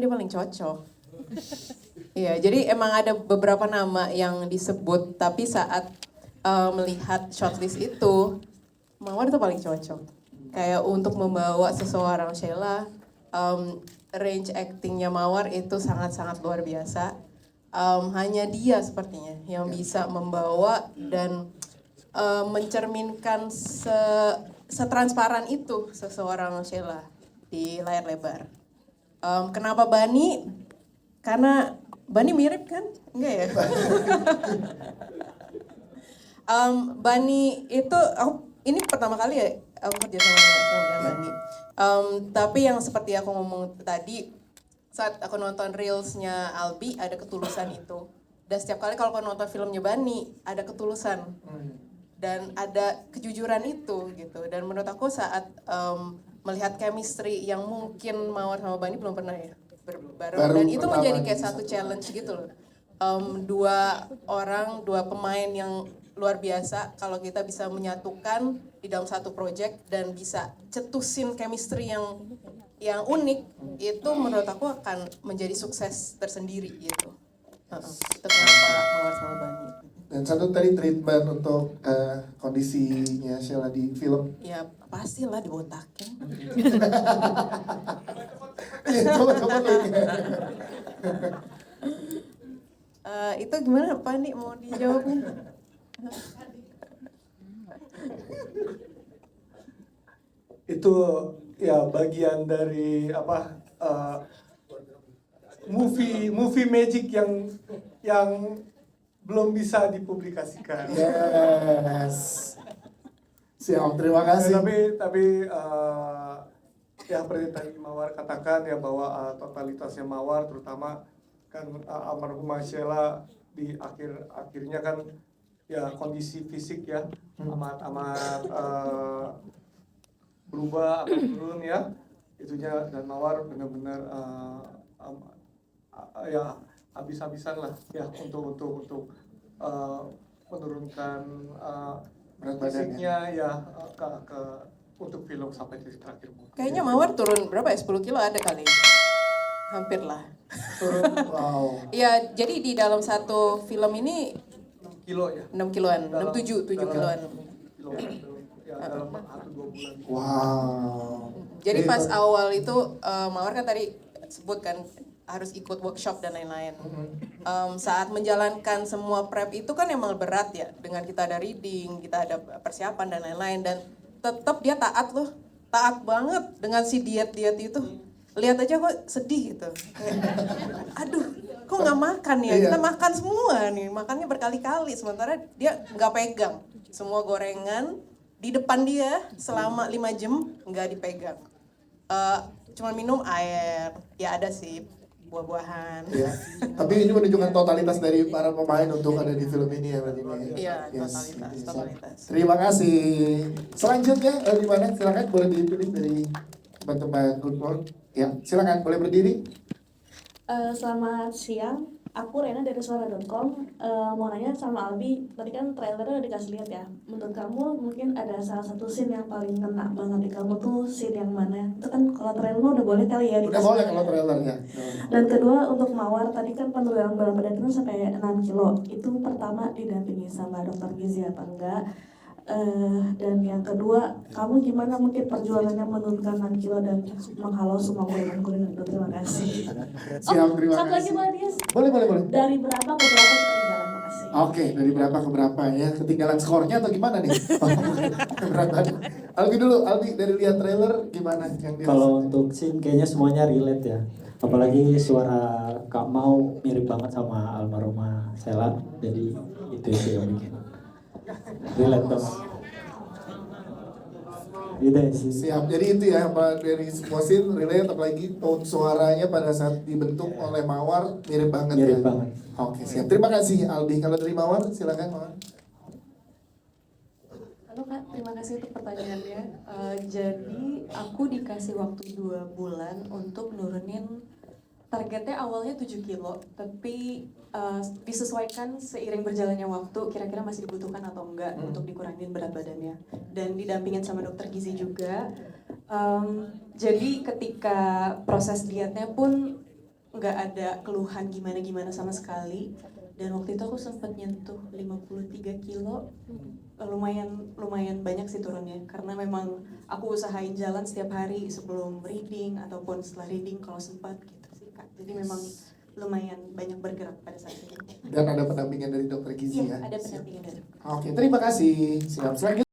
dia paling cocok. Iya, jadi emang ada beberapa nama yang disebut, tapi saat melihat shortlist itu, Mawar itu paling cocok. Kayak untuk membawa seseorang Sheila, range actingnya Mawar itu sangat-sangat luar biasa. Hanya dia sepertinya yang bisa membawa dan mencerminkan setransparan itu seseorang Sheila di layar lebar. Kenapa Bani? Karena Bani mirip kan? Enggak ya? Bani itu, ini pertama kali ya aku kerja sama Bani. Tapi yang seperti aku ngomong tadi, saat aku nonton reelsnya Albi ada ketulusan itu. Dan setiap kali kalau aku nonton filmnya Bani ada ketulusan dan ada kejujuran itu gitu. Dan menurut aku saat melihat chemistry yang mungkin Mawar sama Bani belum pernah ya bareng, dan itu menjadi kayak satu challenge gitu loh. Dua pemain yang luar biasa kalau kita bisa menyatukan di dalam satu project dan bisa cetusin chemistry yang unik, itu menurut aku akan menjadi sukses tersendiri gitu. Itu kenapa Mawar sama Bani. Dan satu tadi treatment untuk kondisinya Sheila di film. Ya pastilah dibotakin. Coba ini. Itu gimana Pak nih mau dijawabnya? Itu ya bagian dari movie magic yang belum bisa dipublikasikan. Yes. Siap, terima kasih. Tapi ya seperti tadi Mawar katakan ya bahwa totalitasnya Mawar terutama kan almarhumah Sheila di akhirnya kan ya kondisi fisik ya amat berubah akan turun ya itunya, dan Mawar benar-benar ya habis-habisan lah ya untuk menurunkan berat fisiknya ya ke untuk film sampai titik terakhir. Kayaknya Mawar turun berapa ya? 10 kilo ada kali. Hampir lah. Turun, wow. Iya, jadi di dalam satu film ini 6 kilo ya. 6 kiloan, 7 kiloan. Ya, dalam 1-2 bulan. Wow. Jadi pas awal itu Mawar kan tadi sebutkan harus ikut workshop dan lain-lain. Saat menjalankan semua prep itu kan emang berat ya, dengan kita ada reading, kita ada persiapan dan lain-lain, dan tetap dia taat loh, taat banget dengan si diet itu. Lihat aja kok sedih gitu. Kayak, aduh, kok nggak makan ya? Kita makan semua nih, makannya berkali-kali, sementara dia nggak pegang. Semua gorengan di depan dia selama 5 jam nggak dipegang. Cuma minum air, ya ada sih buah-buahan. Ya. Tapi ini menunjukkan totalitas dari para pemain untuk ada di film ini ya berarti. Iya, Yes. totalitas. Terima kasih. Selanjutnya di mana? Silakan boleh dipilih dari teman-teman Good Morning. Ya, silakan boleh berdiri. Selamat siang, aku Rena dari suara.com. Mau nanya sama Albi, tadi kan trailernya udah dikasih lihat ya. Menurut kamu mungkin ada salah satu scene yang paling kena banget di kamu tuh scene yang mana? Itu kan kalau trailernya udah boleh kali ya dikasih. Udah boleh kalau trailernya. Dan kedua untuk Mawar, tadi kan penurunan berat badan itu sampai 6 kilo. Itu pertama didampingi sama dokter gizi apa enggak? Dan yang kedua, kamu gimana mungkin perjuangannya menurunkan 6 kilo dan menghalau semua gorengan-gorengan itu? Terima kasih. Siap, terima Satu lagi kasih. boleh Dias? Boleh. Dari berapa ke berapa ketinggalan? Makasih. Oke, dari berapa ke berapa ya? Ketinggalan skornya atau gimana nih? Berat banget. Albi dulu, Albi dari lihat trailer gimana yang dirasakan? Kalau untuk scene kayaknya semuanya relate ya. Apalagi suara Kak Mau mirip banget sama almarhumah Sheila. Jadi itu yang bikin relate banget. Gitu sih. Siap, jadi itu ya Pak, dari semua scene relate, apalagi tone suaranya pada saat dibentuk oleh Mawar mirip banget Mirip ya? banget. Oke, siap. Terima kasih Albi. Kalau dari Mawar, silakan Mawar. Halo Kak, terima kasih untuk pertanyaannya. Jadi aku dikasih waktu 2 bulan untuk nurunin, targetnya awalnya 7 kilo, tapi disesuaikan seiring berjalannya waktu, kira-kira masih dibutuhkan atau enggak untuk dikurangin berat badannya. Dan didampingin sama dokter gizi juga. Jadi ketika proses dietnya pun nggak ada keluhan gimana-gimana sama sekali. Dan waktu itu aku sempat nyentuh 53 kilo. Lumayan banyak sih turunnya, karena memang aku usahain jalan setiap hari sebelum reading ataupun setelah reading kalau sempat gitu sih Kak. Jadi memang lumayan banyak bergerak pada saat itu. Dan ada pendampingan dari dokter gizi Iya, ya? ada pendampingan dari Oke, terima kasih. Siap. Selanjutnya